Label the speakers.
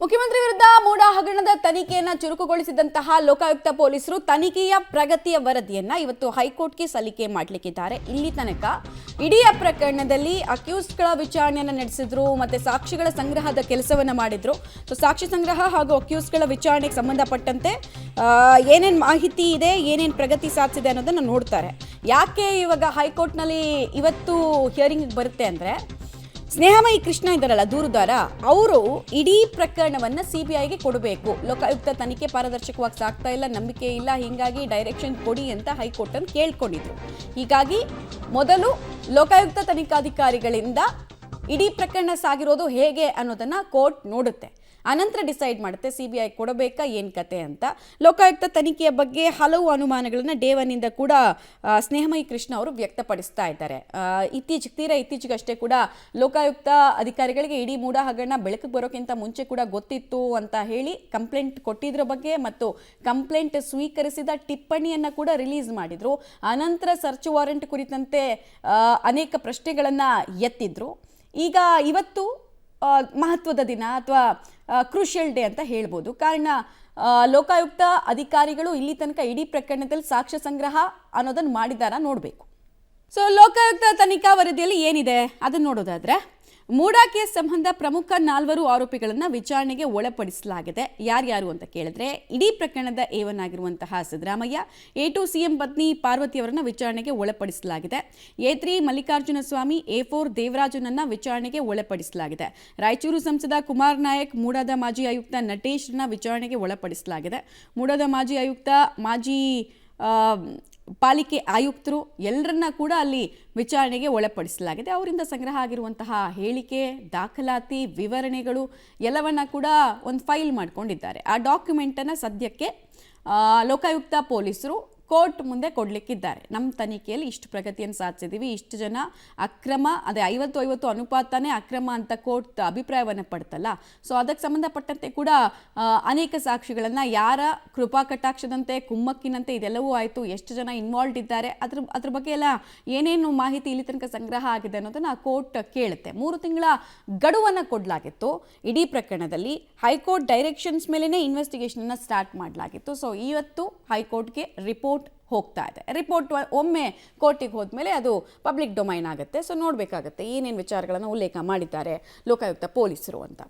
Speaker 1: ಮುಖ್ಯಮಂತ್ರಿ ವಿರುದ್ಧ ಮೂಡ ಹಗರಣದ ತನಿಖೆಯನ್ನ ಚುರುಕುಗೊಳಿಸಿದಂತಹ ಲೋಕಾಯುಕ್ತ ಪೊಲೀಸರು ತನಿಖೆಯ ಪ್ರಗತಿಯ ವರದಿಯನ್ನ ಇವತ್ತು ಹೈಕೋರ್ಟ್ಗೆ ಸಲ್ಲಿಕೆ ಮಾಡಲಿಕ್ಕಿದ್ದಾರೆ. ಇಲ್ಲಿ ತನಕ ಇಡೀ ಪ್ರಕರಣದಲ್ಲಿ ಅಕ್ಯೂಸ್ಡ್ಗಳ ವಿಚಾರಣೆಯನ್ನು ನಡೆಸಿದ್ರು ಮತ್ತೆ ಸಾಕ್ಷಿಗಳ ಸಂಗ್ರಹದ ಕೆಲಸವನ್ನ ಮಾಡಿದ್ರು. ಸೊ ಸಾಕ್ಷಿ ಸಂಗ್ರಹ ಹಾಗೂ ಅಕ್ಯೂಸ್ಡ್ಗಳ ವಿಚಾರಣೆಗೆ ಸಂಬಂಧಪಟ್ಟಂತೆ ಏನೇನು ಮಾಹಿತಿ ಇದೆ, ಏನೇನು ಪ್ರಗತಿ ಸಾಧಿಸಿದೆ ಅನ್ನೋದನ್ನ ನೋಡ್ತಾರೆ. ಯಾಕೆ ಇವಾಗ ಹೈಕೋರ್ಟ್ನಲ್ಲಿ ಇವತ್ತು ಹಿಯರಿಂಗ್ ಬರುತ್ತೆ ಅಂದ್ರೆ, ಸ್ನೇಹಮಯಿ ಕೃಷ್ಣ ಇದ್ದಾರಲ್ಲ ದೂರುದಾರ, ಅವರು ಇಡೀ ಪ್ರಕರಣವನ್ನು ಸಿಬಿಐಗೆ ಕೊಡಬೇಕು. ಲೋಕಾಯುಕ್ತ ತನಿಖೆ ಪಾರದರ್ಶಕವಾಗಿ ಸಾಗ್ತಾ ಇಲ್ಲ, ನಂಬಿಕೆ ಇಲ್ಲ, ಹೀಗಾಗಿ ಡೈರೆಕ್ಷನ್ ಕೊಡಿ ಅಂತ ಹೈಕೋರ್ಟ್ ಅನ್ನು ಕೇಳ್ಕೊಂಡಿದ್ರು. ಹೀಗಾಗಿ ಮೊದಲು ಲೋಕಾಯುಕ್ತ ತನಿಖಾಧಿಕಾರಿಗಳಿಂದ ಇಡೀ ಪ್ರಕರಣ ಸಾಗಿರೋದು ಹೇಗೆ ಅನ್ನೋದನ್ನ ಕೋರ್ಟ್ ನೋಡುತ್ತೆ. ಅನಂತರ ಡಿಸೈಡ್ ಮಾಡುತ್ತೆ ಸಿಬಿಐ ಕೊಡಬೇಕಾ ಏನು ಕತೆ ಅಂತ. ಲೋಕಾಯುಕ್ತ ತನಿಖೆಯ ಬಗ್ಗೆ ಹಲವು ಅನುಮಾನಗಳನ್ನು ಡೇ ಒನ್ನಿಂದ ಕೂಡ ಸ್ನೇಹಮಯಿ ಕೃಷ್ಣ ಅವರು ವ್ಯಕ್ತಪಡಿಸ್ತಾ ಇದ್ದಾರೆ. ಇತ್ತೀಚೆಗಷ್ಟೇ ಕೂಡ ಲೋಕಾಯುಕ್ತ ಅಧಿಕಾರಿಗಳಿಗೆ ಇಡೀ ಮೂಡ ಹಗರಣ ಬೆಳಕಿಗೆ ಬರೋಕ್ಕಿಂತ ಮುಂಚೆ ಕೂಡ ಗೊತ್ತಿತ್ತು ಅಂತ ಹೇಳಿ ಕಂಪ್ಲೇಂಟ್ ಕೊಟ್ಟಿದ್ರ ಬಗ್ಗೆ ಮತ್ತು ಕಂಪ್ಲೇಂಟ್ ಸ್ವೀಕರಿಸಿದ ಟಿಪ್ಪಣಿಯನ್ನು ಕೂಡ ರಿಲೀಸ್ ಮಾಡಿದ್ರು. ಅನಂತರ ಸರ್ಚ್ ವಾರೆಂಟ್ ಕುರಿತಂತೆ ಅನೇಕ ಪ್ರಶ್ನೆಗಳನ್ನು ಎತ್ತಿದ್ರು. ಈಗ ಇವತ್ತು ಮಹತ್ವದ ದಿನ ಅಥವಾ ಕ್ರೂಷಿಯಲ್ ಡೇ ಅಂತ ಹೇಳ್ಬೋದು. ಕಾರಣ ಲೋಕಾಯುಕ್ತ ಅಧಿಕಾರಿಗಳು ಇಲ್ಲಿ ತನಕ ಇಡೀ ಪ್ರಕರಣದಲ್ಲಿ ಸಾಕ್ಷ್ಯ ಸಂಗ್ರಹ ಅನ್ನೋದನ್ನು ಮಾಡಿದಾರ ನೋಡಬೇಕು. ಸೊ ಲೋಕಾಯುಕ್ತ ತನಿಖಾ ವರದಿಯಲ್ಲಿ ಏನಿದೆ ಅದನ್ನು ನೋಡೋದಾದ್ರೆ, ಮೂಡಾ ಕೇಸ್ ಸಂಬಂಧ ಪ್ರಮುಖ 4 ಆರೋಪಿಗಳನ್ನು ವಿಚಾರಣೆಗೆ ಒಳಪಡಿಸಲಾಗಿದೆ. ಯಾರ್ಯಾರು ಅಂತ ಕೇಳಿದ್ರೆ, ಇಡೀ ಪ್ರಕರಣದ A1 ಆಗಿರುವಂತಹ ಸಿದ್ದರಾಮಯ್ಯ, A2 ಸಿಎಂ ಪತ್ನಿ ಪಾರ್ವತಿ ಅವರನ್ನ ವಿಚಾರಣೆಗೆ ಒಳಪಡಿಸಲಾಗಿದೆ. A3 ಮಲ್ಲಿಕಾರ್ಜುನ ಸ್ವಾಮಿ, A4 ದೇವರಾಜನನ್ನ ವಿಚಾರಣೆಗೆ ಒಳಪಡಿಸಲಾಗಿದೆ. ರಾಯಚೂರು ಸಂಸದ ಕುಮಾರ್ ನಾಯಕ್, ಮೂಡಾದ ಮಾಜಿ ಆಯುಕ್ತ ನಟೇಶ್ರನ್ನ ವಿಚಾರಣೆಗೆ ಒಳಪಡಿಸಲಾಗಿದೆ. ಮೂಡಾದ ಮಾಜಿ ಆಯುಕ್ತ, ಮಾಜಿ ಪಾಲಿಕೆ ಆಯುಕ್ತರು ಎಲ್ಲರನ್ನ ಕೂಡ ಅಲ್ಲಿ ವಿಚಾರಣೆಗೆ ಒಳಪಡಿಸಲಾಗಿದೆ. ಅವರಿಂದ ಸಂಗ್ರಹ ಆಗಿರುವಂತಹ ಹೇಳಿಕೆ, ದಾಖಲಾತಿ, ವಿವರಣೆಗಳು ಎಲ್ಲವನ್ನ ಕೂಡ ಒಂದು ಫೈಲ್ ಮಾಡ್ಕೊಂಡಿದ್ದಾರೆ. ಆ ಡಾಕ್ಯುಮೆಂಟನ್ನು ಸದ್ಯಕ್ಕೆ ಲೋಕಾಯುಕ್ತ ಪೊಲೀಸರು ಕೋರ್ಟ್ ಮುಂದೆ ಕೊಡಲಿಕ್ಕಿದ್ದಾರೆ. ನಮ್ಮ ತನಿಖೆಯಲ್ಲಿ ಇಷ್ಟು ಪ್ರಗತಿಯನ್ನು ಸಾಧಿಸಿದ್ದೀವಿ, ಇಷ್ಟು ಜನ ಅಕ್ರಮ, ಅದೇ 50-50 ಅನುಪಾತನೇ ಅಕ್ರಮ ಅಂತ ಕೋರ್ಟ್ ಅಭಿಪ್ರಾಯವನ್ನು ಪಡ್ತಲ್ಲ. ಸೊ ಅದಕ್ಕೆ ಸಂಬಂಧಪಟ್ಟಂತೆ ಕೂಡ ಅನೇಕ ಸಾಕ್ಷಿಗಳನ್ನು ಯಾರ ಕೃಪಾ ಕಟಾಕ್ಷದಂತೆ, ಕುಮ್ಮಕ್ಕಿನಂತೆ ಇದೆಲ್ಲವೂ ಆಯಿತು, ಎಷ್ಟು ಜನ ಇನ್ವಾಲ್ವ್ ಇದ್ದಾರೆ, ಅದ್ರ ಬಗ್ಗೆ ಎಲ್ಲ ಏನೇನು ಮಾಹಿತಿ ಇಲ್ಲಿ ತನಕ ಸಂಗ್ರಹ ಆಗಿದೆ ಅನ್ನೋದನ್ನು ಕೋರ್ಟ್ ಕೇಳುತ್ತೆ. 3 ತಿಂಗಳ ಗಡುವನ್ನು ಕೊಡಲಾಗಿತ್ತು. ಇಡೀ ಪ್ರಕರಣದಲ್ಲಿ ಹೈಕೋರ್ಟ್ ಡೈರೆಕ್ಷನ್ಸ್ ಮೇಲೇ ಇನ್ವೆಸ್ಟಿಗೇಷನನ್ನು ಸ್ಟಾರ್ಟ್ ಮಾಡಲಾಗಿತ್ತು. ಸೊ ಇವತ್ತು ಹೈಕೋರ್ಟ್ಗೆ ರಿಪೋರ್ಟ್ ಹೋಗ್ತಾ ಇದೆ. ರಿಪೋರ್ಟ್ ಒಮ್ಮೆ ಕೋರ್ಟಿಗೆ ಹೋದ್ಮೇಲೆ ಅದು ಪಬ್ಲಿಕ್ ಡೊಮೈನ್ ಆಗುತ್ತೆ. ಸೊ ನೋಡಬೇಕಾಗತ್ತೆ ಏನೇನು ವಿಚಾರಗಳನ್ನು ಉಲ್ಲೇಖ ಮಾಡಿದ್ದಾರೆ ಲೋಕಾಯುಕ್ತ ಪೊಲೀಸರು ಅಂತ.